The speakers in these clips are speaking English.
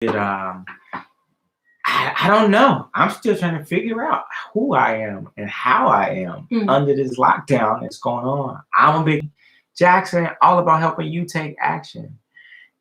I don't know. I'm still trying to figure out who I am and how I am under this lockdown that's going on. I'm a big Jackson, all about helping you take action.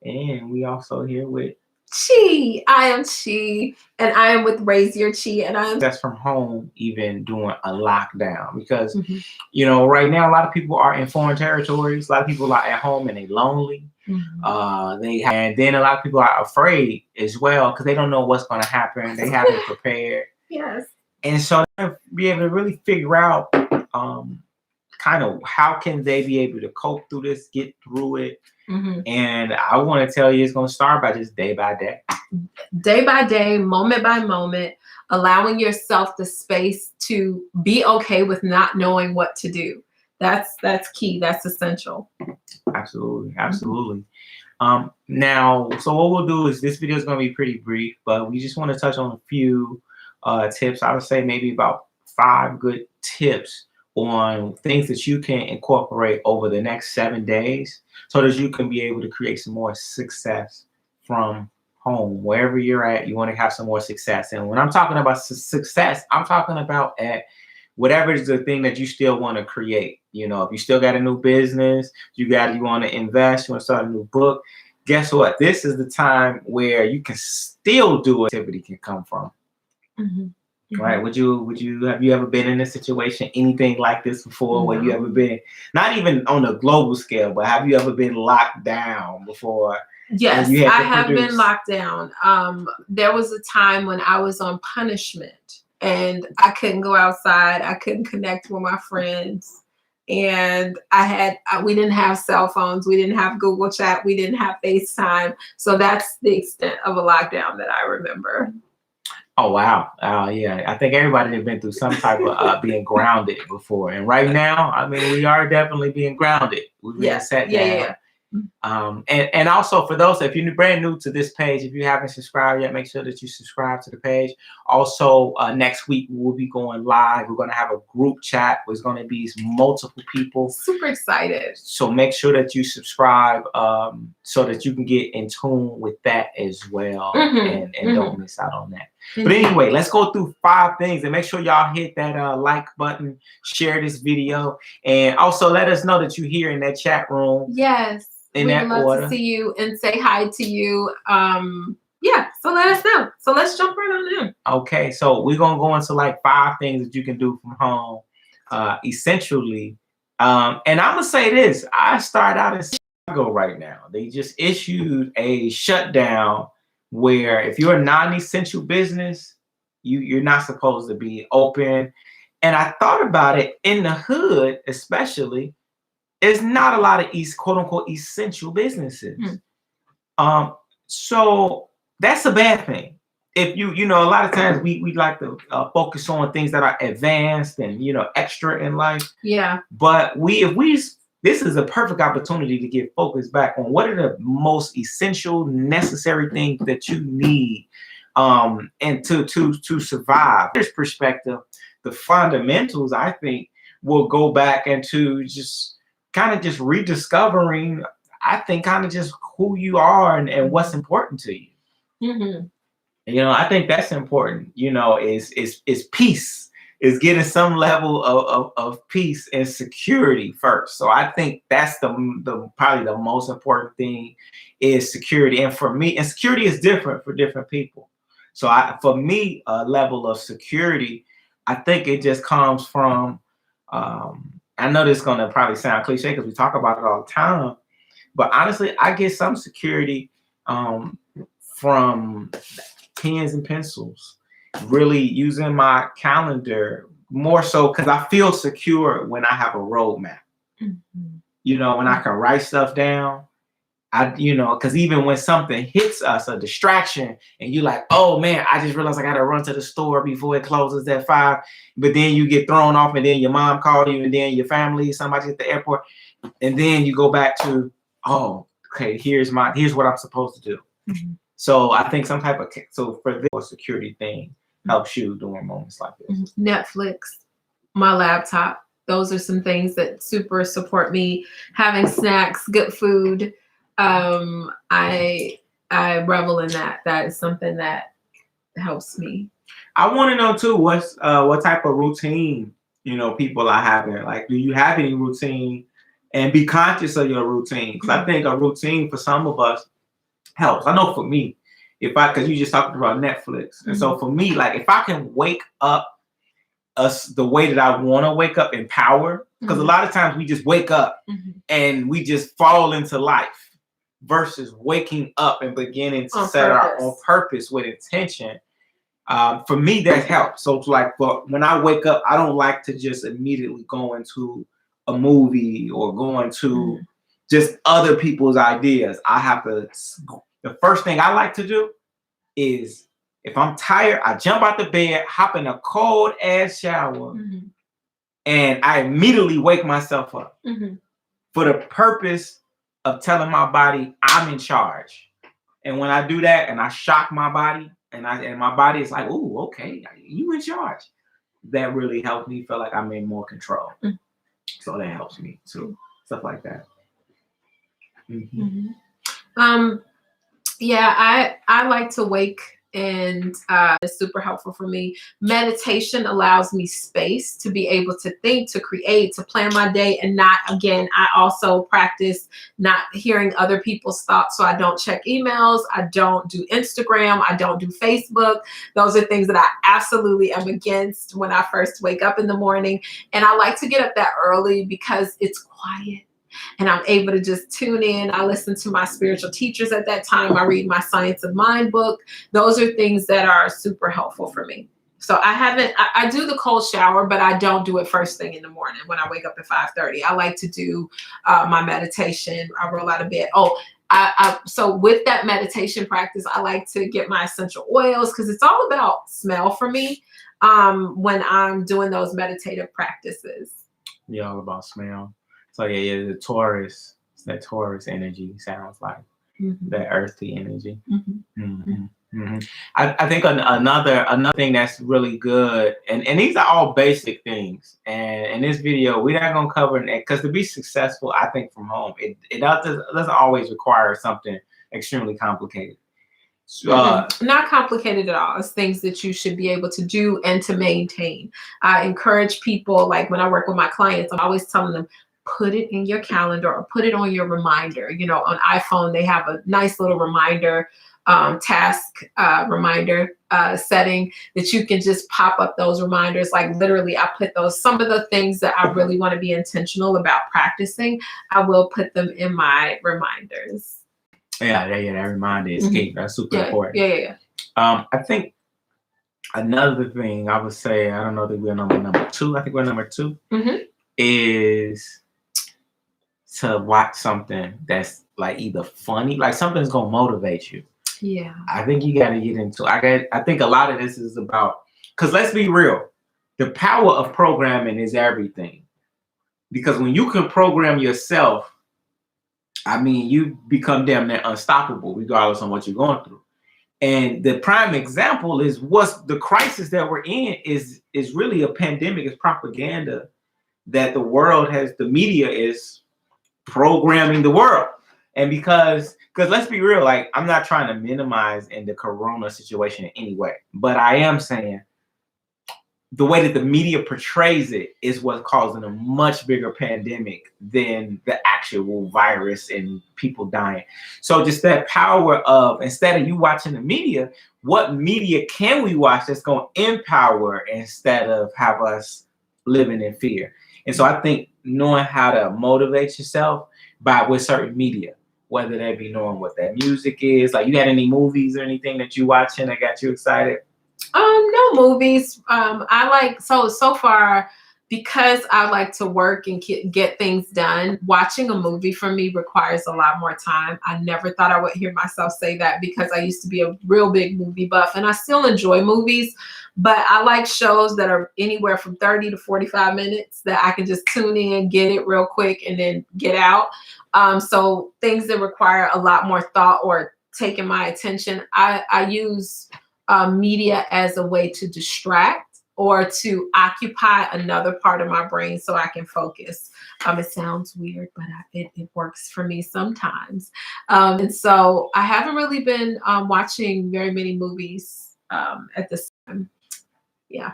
And we also here with Chi. I am Chi, and I am with Raise Your Chi, and I am that's from home, even doing a lockdown because right now a lot of people are in foreign territories. A lot of people are at home and they lonely. And then a lot of people are afraid as well because they don't know what's going to happen. They haven't prepared. Yes. And so they'll be able to really figure out kind of how can they be able to cope through this, get through it. And I want to tell you, it's going to start by just day by day. Day by day, moment by moment, allowing yourself the space to be okay with not knowing what to do. That's key. That's essential. Absolutely. Now, so what we'll do is this video is going to be pretty brief, but we just want to touch on a few tips. I would say maybe about 5 good tips on things that you can incorporate over the next 7 days so that you can be able to create some more success from home. Wherever you're at, you want to have some more success. And when I'm talking about success, I'm talking about at whatever is the thing that you still want to create. If you still got a new business, you want to invest, you want to start a new book, guess what? This is the time where you can still do activity can come from. Right? Have you ever been in a situation, anything like this before, where you ever been, not even on a global scale, but have you ever been locked down before? Yes, I have been locked down. There was a time when I was on punishment and I couldn't go outside. I couldn't connect with my friends. And we didn't have cell phones. We didn't have Google Chat. We didn't have FaceTime. So that's the extent of a lockdown that I remember. Oh, wow. Yeah. I think everybody has been through some type of being grounded before. And right now, I mean, we are definitely being grounded. We've been set down. Yeah. And also for those, if you're brand new to this page, if you haven't subscribed yet, make sure that you subscribe to the page. Also, next week we'll be going live. We're going to have a group chat. There's going to be multiple people. Super excited. So make sure that you subscribe so that you can get in tune with that as well and don't miss out on that. But anyway, let's go through 5 things and make sure y'all hit that like button, share this video, and also let us know that you're here in that chat room. Yes. We'd love to see you and say hi to you. So let us know. So let's jump right on in. Okay, so we're gonna go into like 5 things that you can do from home, essentially. And I'm gonna say this: I start out in Chicago right now. They just issued a shutdown where if you're a non-essential business, you're not supposed to be open. And I thought about it in the hood, especially. There's not a lot of quote unquote essential businesses. So that's a bad thing. If a lot of times we like to focus on things that are advanced and extra in life. Yeah. But this is a perfect opportunity to get focused back on what are the most essential, necessary things that you need and to survive. This perspective, the fundamentals, I think, will go back into just rediscovering, I think, kind of just who you are and what's important to you. I think that's important, is peace, is getting some level of peace and security first. So I think that's the probably the most important thing is security. And for me, and security is different for different people. So for me, a level of security, I think it just comes from, I know this is going to probably sound cliche because we talk about it all the time, but honestly, I get some security from pens and pencils, really using my calendar more so because I feel secure when I have a roadmap. When I can write stuff down, because even when something hits us, a distraction, and you're like, oh man, I just realized I got to run to the store before it closes at 5. But then you get thrown off, and then your mom called you, and then your family, somebody at the airport, and then you go back to, oh, okay, here's what I'm supposed to do. So I think some type of for this security thing helps you during moments like this. Netflix, my laptop, those are some things that super support me. Having snacks, good food. I I revel in that. That is something that helps me. I want to know too, what type of routine, people are having. Like, do you have any routine? And be conscious of your routine. Because I think a routine for some of us helps. I know for me, because you just talked about Netflix. And so for me, like, if I can wake up the way that I want to wake up in power, because a lot of times we just wake up and we just fall into life versus waking up and beginning to set our own purpose with intention. For me, that helps. So it's like, but when I wake up, I don't like to just immediately go into a movie or go into just other people's ideas. I have to. The first thing I like to do is, if I'm tired, I jump out the bed, hop in a cold ass shower, and I immediately wake myself up for the purpose of telling my body I'm in charge. And when I do that, and I shock my body, and my body is like, "Ooh, okay, you in charge." That really helps me feel like I'm in more control. So that helps me too. Stuff like that. Yeah, I like to wake, and it's super helpful for me. Meditation allows me space to be able to think, to create, to plan my day, and not, again, I also practice not hearing other people's thoughts. So I don't check emails, I don't do Instagram, I don't do Facebook. Those are things that I absolutely am against when I first wake up in the morning. And I like to get up that early because it's quiet. And I'm able to just tune in. I listen to my spiritual teachers at that time. I read my Science of Mind book. Those are things that are super helpful for me. So I do the cold shower, but I don't do it first thing in the morning when I wake up at 5:30. I like to do my meditation. I roll out of bed. So with that meditation practice, I like to get my essential oils, because it's all about smell for me when I'm doing those meditative practices. Yeah, all about smell. So yeah, the Taurus, that Taurus energy sounds like that earthy energy. I think another thing that's really good, and these are all basic things. And in this video, we're not gonna cover it, because to be successful, I think from home, it doesn't always require something extremely complicated. Not complicated at all. It's things that you should be able to do and to maintain. I encourage people, like when I work with my clients, I'm always telling them, put it in your calendar or put it on your reminder. On iPhone, they have a nice little reminder task reminder setting that you can just pop up those reminders. Like literally, I put some of the things that I really want to be intentional about practicing, I will put them in my reminders. Yeah, that reminder is key. That's super important. Yeah. I think another thing I would say, I don't know that we're number 2. I think we're number 2 is to watch something that's like either funny, like something's gonna motivate you. Yeah. I think you got to get into. I think a lot of this is about, because let's be real, the power of programming is everything. Because when you can program yourself, I mean, you become damn near unstoppable, regardless of what you're going through. And the prime example is what's the crisis that we're in is really a pandemic. It's propaganda that the media is programming the world. And because let's be real, like, I'm not trying to minimize in the corona situation in any way, but I am saying the way that the media portrays it is what's causing a much bigger pandemic than the actual virus and people dying. So just that power of, instead of you watching the media, what media can we watch that's going to empower instead of have us living in fear? And so I think knowing how to motivate yourself with certain media, whether that be knowing what that music is. Like, you got any movies or anything that you watching that got you excited? No movies. I like, so far, because I like to work and get things done, watching a movie for me requires a lot more time. I never thought I would hear myself say that, because I used to be a real big movie buff, and I still enjoy movies, but I like shows that are anywhere from 30 to 45 minutes that I can just tune in, get it real quick, and then get out. So things that require a lot more thought or taking my attention, I use media as a way to distract. or to occupy another part of my brain so I can focus. It sounds weird, but it works for me sometimes. And so I haven't really been watching very many movies at this time. Yeah.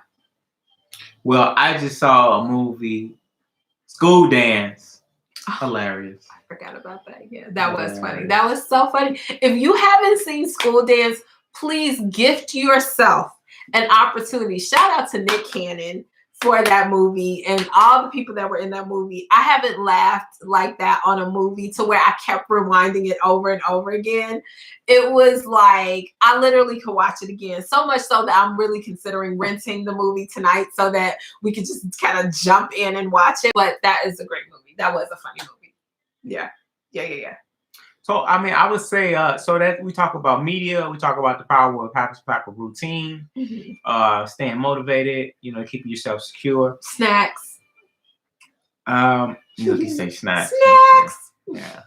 Well, I just saw a movie, School Dance. Hilarious. I forgot about that. Yeah, that was funny. That was so funny. If you haven't seen School Dance, please gift yourself an opportunity. Shout out to Nick Cannon for that movie and all the people that were in that movie. I haven't laughed like that on a movie to where I kept rewinding it over and over again. It was like, I literally could watch it again. So much so that I'm really considering renting the movie tonight so that we could just kind of jump in and watch it. But that is a great movie. That was a funny movie. Yeah. So, I mean, I would say, so that we talk about media, we talk about the power of having a routine, staying motivated, keeping yourself secure. Snacks. You can say snacks. Snacks. Yeah.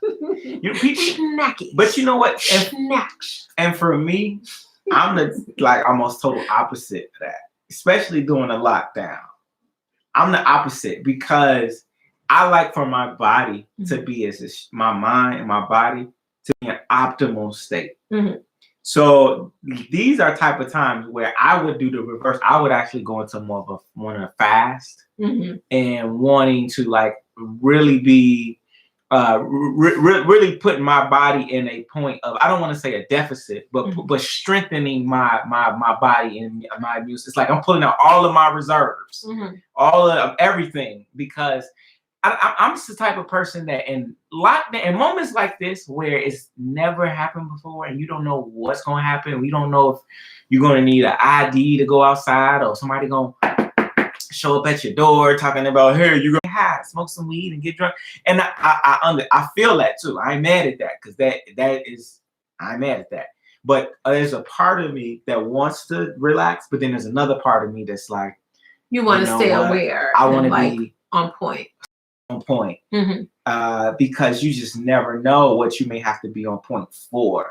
People, snacky. But you know what? Snacks. And for me, I'm the almost total opposite of that, especially during a lockdown. I'm the opposite because I like for my body to be my mind and my body to be an optimal state. So these are type of times where I would do the reverse. I would actually go into more of a fast and wanting to really be really putting my body in a point of, I don't want to say a deficit, but strengthening my body and my immune system. It's like I'm pulling out all of my reserves, all of everything, because I'm just the type of person that in moments like this where it's never happened before and you don't know what's going to happen. We don't know if you're going to need an ID to go outside or somebody going to show up at your door talking about, hey, you're going to smoke some weed and get drunk. And I feel that too. I'm mad at that because I'm mad at that. But there's a part of me that wants to relax, but then there's another part of me that's like, you want to stay aware. I want to be on point. Because you just never know what you may have to be on point for.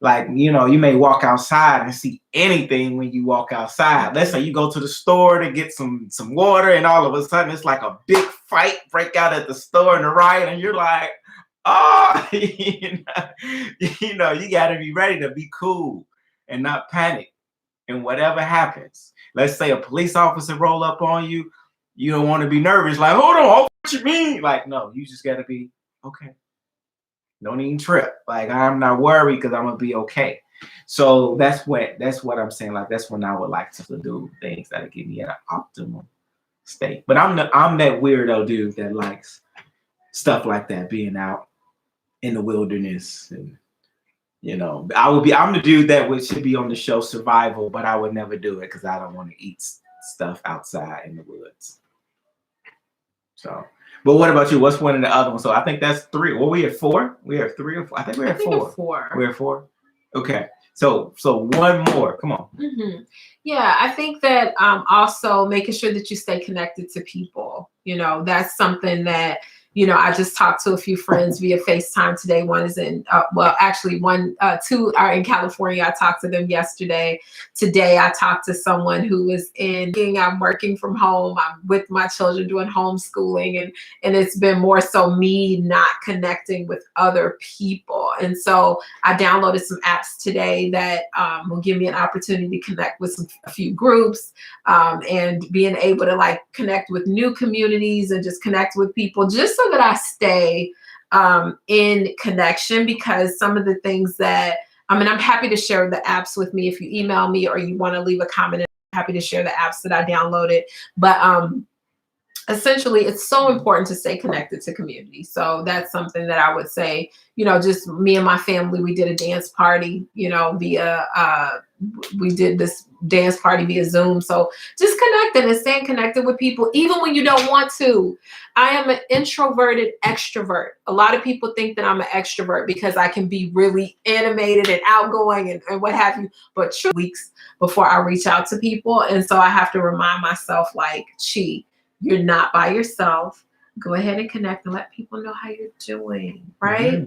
You may walk outside and see anything when you walk outside. Let's say you go to the store to get some water, and all of a sudden it's like a big fight break out at the store in the riot, and you're like, oh, you got to be ready to be cool and not panic. And whatever happens, let's say a police officer roll up on you, you don't want to be nervous. Like, hold on, what you mean? Like, no, you just got to be okay. Don't even trip. I'm not worried because I'm gonna be okay. So that's what I'm saying. That's when I would like to do things that'll give me an optimal state. But I'm that weirdo dude that likes stuff like that, being out in the wilderness, and I'm the dude that should be on the show Survival, but I would never do it because I don't want to eat stuff outside in the woods. So, but what about you? What's one of the other ones? So I think that's 3. Well, we have 4. We have 3 or 4. I think we have 4. We have 4. Okay. So one more. Come on. Yeah, I think that also making sure that you stay connected to people. That's something that I just talked to a few friends via FaceTime today. One is in, two are in California. I talked to them yesterday. Today, I talked to someone who is I'm working from home. I'm with my children doing homeschooling, and it's been more so me not connecting with other people. And so I downloaded some apps today that will give me an opportunity to connect with a few groups and being able to connect with new communities and just connect with people just so that I stay in connection, because some of the things that, I'm happy to share the apps with me. If you email me or you want to leave a comment, I'm happy to share the apps that I downloaded. But essentially, it's so important to stay connected to community. So that's something that I would say, just me and my family, we did a dance party, we did this dance party via Zoom. So just connecting and staying connected with people, even when you don't want to. I am an introverted extrovert. A lot of people think that I'm an extrovert because I can be really animated and outgoing and what have you, but weeks before I reach out to people. And so I have to remind myself, you're not by yourself. Go ahead and connect and let people know how you're doing, right?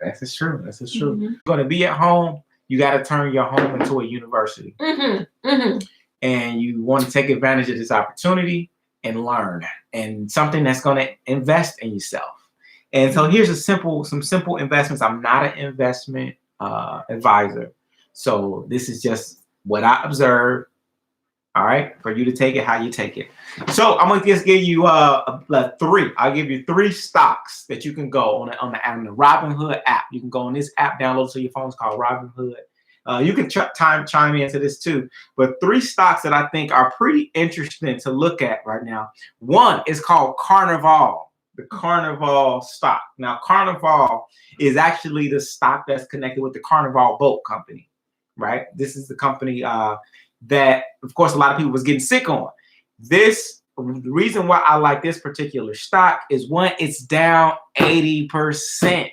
That's true. You're going to be at home. You got to turn your home into a university. and you want to take advantage of this opportunity and learn, and something that's going to invest in yourself. And so here's some simple investments. I'm not an investment advisor, so this is just what I observe. All right, for you to take it how you take it. So I'm gonna just give you three. I'll give you 3 stocks that you can go on the Robinhood app. You can go on this app, download it to your phone. It's called Robinhood. You can chime into this too, but 3 stocks that I think are pretty interesting to look at right now. One is called Carnival, the Carnival stock. Now, Carnival is actually the stock that's connected with the Carnival Boat Company, right? This is the company that, of course, a lot of people was getting sick on. The reason why I like this particular stock is, one, it's down 80%.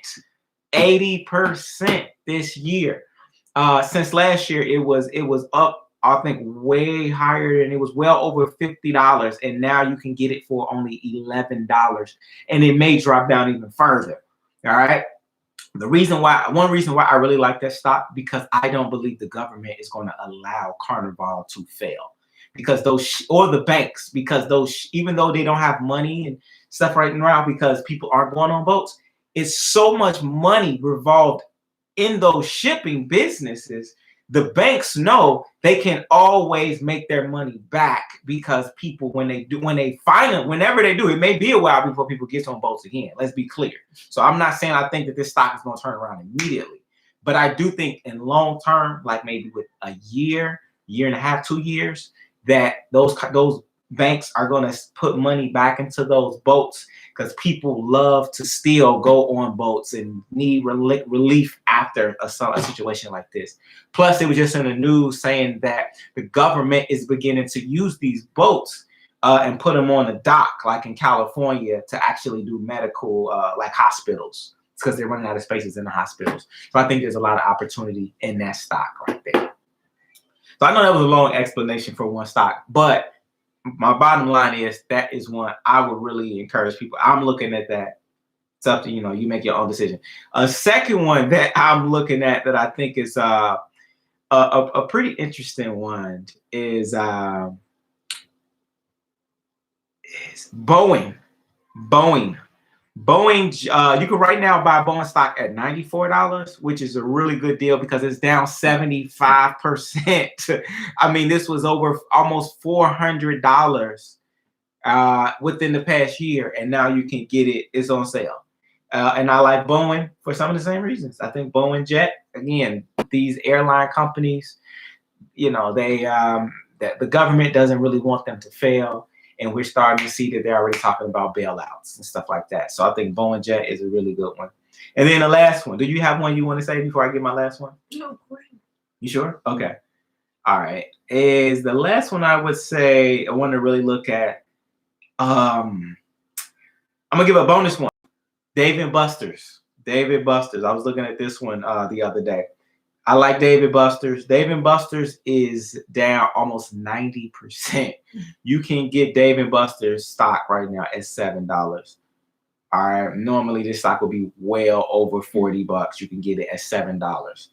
80% this year. Since last year, it was up, I think, way higher, and it was well over $50, and now you can get it for only $11, and it may drop down even further. All right. One reason why I really like that stock, because I don't believe the government is going to allow Carnival to fail, because or the banks, because even though they don't have money and stuff right now, because people aren't going on boats, it's so much money revolved in those shipping businesses. The banks know they can always make their money back, because people, whenever they do, it may be a while before people get on boats again. Let's be clear. So I'm not saying I think that this stock is going to turn around immediately, but I do think in long term, like maybe with a year and a half, 2 years, that those banks are going to put money back into those boats, because people love to still go on boats and need relief after a situation like this. Plus, it was just in the news saying that the government is beginning to use these boats and put them on the dock, like in California, to actually do medical, like hospitals, because they're running out of spaces in the hospitals. So I think there's a lot of opportunity in that stock right there. So I know that was a long explanation for one stock, but my bottom line is that is one I would really encourage people. I'm looking at that. It's up to you make your own decision. A second one that I'm looking at that I think is a pretty interesting one is Boeing. Boeing, you can right now buy Boeing stock at $94, which is a really good deal because it's down 75%. I mean, this was over almost $400 within the past year, and now you can get it. It's on sale. And I like Boeing for some of the same reasons. I think Boeing Jet, again, these airline companies, that the government doesn't really want them to fail. And we're starting to see that they're already talking about bailouts and stuff like that. So I think Boeing Jet is a really good one. And then the last one. Do you have one you want to say before I get my last one? No, great. You sure? Okay. All right. Is the last one I would say I want to really look at. I'm gonna give a bonus one. Dave & Buster's. Dave & Buster's. I was looking at this one the other day. I like Dave & Buster's. Dave & Buster's is down almost 90%. You can get Dave & Buster's stock right now at $7. All right. Normally this stock will be well over $40. You can get it at $7.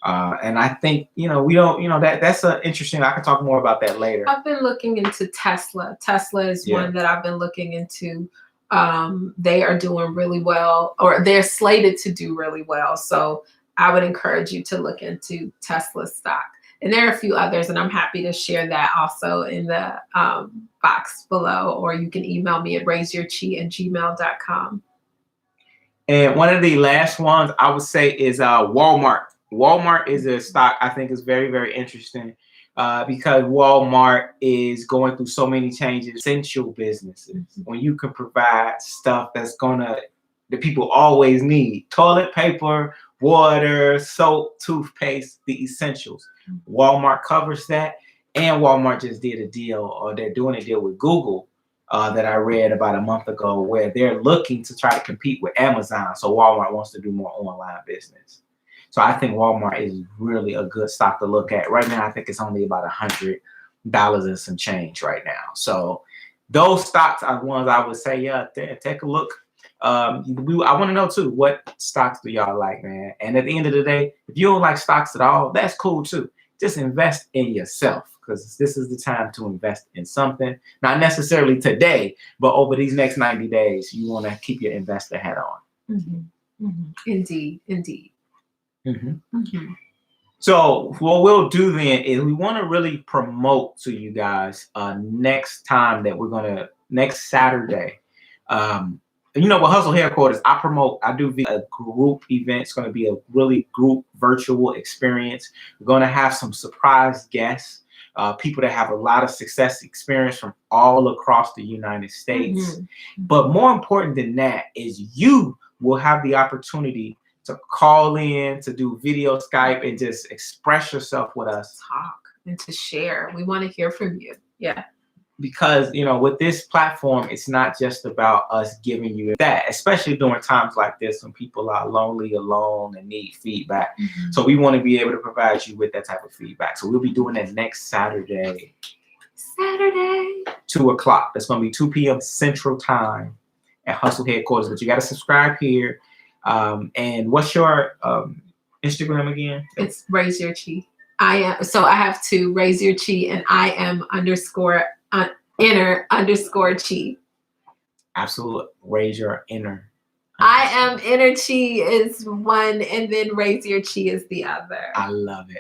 And I think, we don't, that's interesting. I can talk more about that later. I've been looking into Tesla. Tesla is one that I've been looking into. They are doing really well, or they're slated to do really well. So I would encourage you to look into Tesla stock. And there are a few others, and I'm happy to share that also in the box below, or you can email me at raiseyourchi@gmail.com. And one of the last ones I would say is Walmart. Walmart is a stock I think is very, very interesting because Walmart is going through so many changes. Essential businesses, when you can provide stuff that people always need: toilet paper, water, soap, toothpaste, the essentials. Walmart covers that, and Walmart just did a deal, or they're doing a deal with Google that I read about a month ago, where they're looking to try to compete with Amazon. So Walmart wants to do more online business. So I think Walmart is really a good stock to look at. Right now, I think it's only about $100 and some change right now. So those stocks are ones I would say, take a look. I want to know too, what stocks do y'all like, man? And at the end of the day, if you don't like stocks at all, that's cool too. just invest in yourself, because this is the time to invest in something. Not necessarily today, but over these next 90 days, you want to keep your investor hat on. Indeed, indeed. So what we'll do then is we want to really promote to you guys next time that we're going to, next Saturday. With Hustle Headquarters, I do a group event. It's going to be a really group virtual experience. We're going to have some surprise guests, people that have a lot of success experience from all across the United States. But more important than that is you will have the opportunity to call in, to do video Skype, and just express yourself with us. Talk and to share. We want to hear from you. Yeah. Because, with this platform, it's not just about us giving you that, especially during times like this when people are lonely, alone, and need feedback. So we want to be able to provide you with that type of feedback. So we'll be doing that next Saturday. 2 o'clock. That's going to be 2 p.m. Central Time at Hustle Headquarters. But you got to subscribe here. And what's your Instagram again? It's Raise Your Chi. I have to Raise Your Chi, and I am _inner_chi. Absolutely. Raise your inner. I am inner chi is one, and then Raise Your Chi is the other. I love it.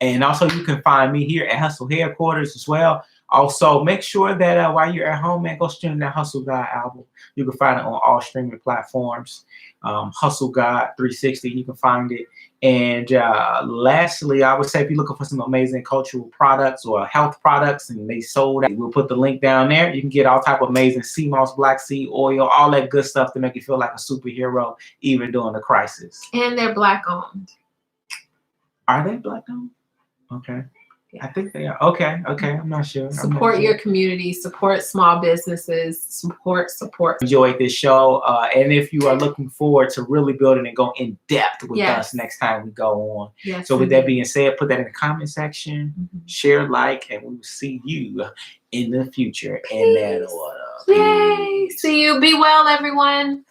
And also you can find me here at Hustle Headquarters as well. Also, make sure that while you're at home, man, go stream that Hustle God album. You can find it on all streaming platforms. Hustle God 360, you can find it. And lastly, I would say if you're looking for some amazing cultural products or health products and they sold, we'll put the link down there. You can get all type of amazing sea moss, black seed oil, all that good stuff to make you feel like a superhero, even during the crisis. And they're Black owned. Are they Black owned? Okay. I think they are. Okay. I'm not sure. Support your community. Support small businesses. Support. Enjoyed this show. And if you are looking forward to really building and go in depth with us next time we go on. Yes, so with that being said, put that in the comment section, share, like, and we will see you in the future. And that order. Yay. See you. Be well, everyone.